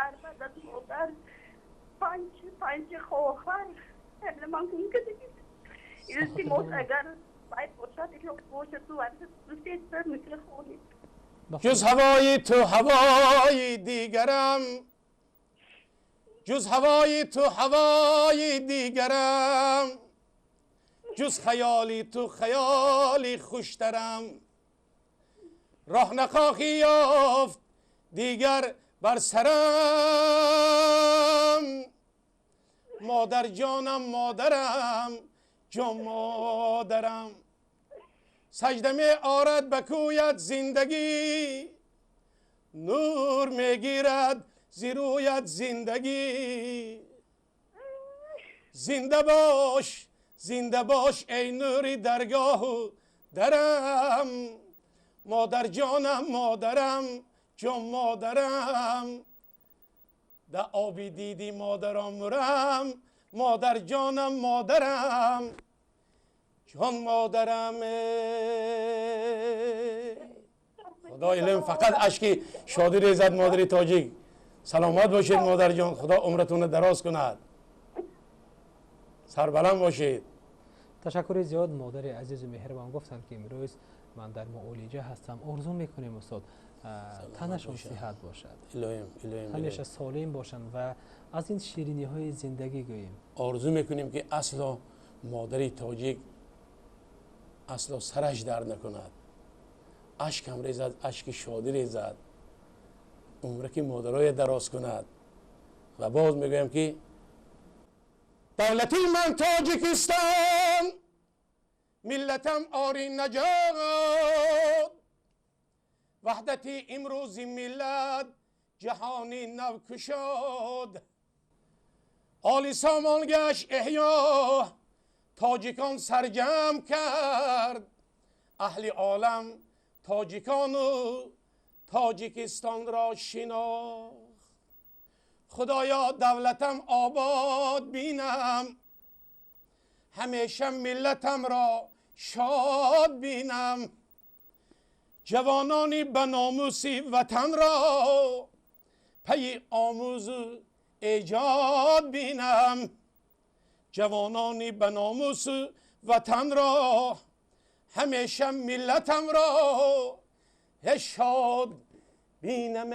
پدر بعد از مادر پنج خواهر قبل من کنی که دیگه التماس اگر باید باشد که باشه تو ورد دوستی سر مثل خونی جز هوای تو هوای دیگرم، جز هوای تو هوای دیگرم، جز خیالی تو خیالی خوشترم. راه نخواهی یافت دیگر بر سرم، مادر جانم مادرم جان مادرم. سجده می آرد بکویت زندگی، نور میگیرد زیرویت زندگی. زنده باش زنده باش ای نوری درگاه و درم، مادر جانم مادرم جان مادرم. در آبی دیدی مادرم مرم، مادر جانم مادرم جان مادرم. خدا علم فقط اشکی شادی ریزد مادری تاجیک. سلامت باشید مادر جان، خدا عمرتون دراز کند، سربلند باشید. تشکر زیاد مادر عزیز و مهربان. گفتن که امروز من در معالجه هستم. آرزو میکنیم استاد تنشون صحت باشد، همیشه سالم باشن و از این شیرینی های زندگی گوییم. آرزو میکنیم که اصلا مادری تاجیک اصلا سرش درد نکند، اشک هم ریزد، اشک شادی ریزد، عمر که مادرای دراز کند. و باز میگویم که دولتی من تاجیکستان، ملتم آرین نجات، وحدتی امروزی ملت جهانی نو کشاد. آلی سامان گشت احیا تاجیکان سرجم کرد، اهل عالم تاجیکان و تاجیکستان را شناخت. خدایا دولتم آباد بینم، همیشه ملتم را شاد بینم. جوانانی به ناموسی وطن را پی آموز و ایجاد بینم. جوانانی به ناموس وطن را همیشه ملتم را شاد بینم.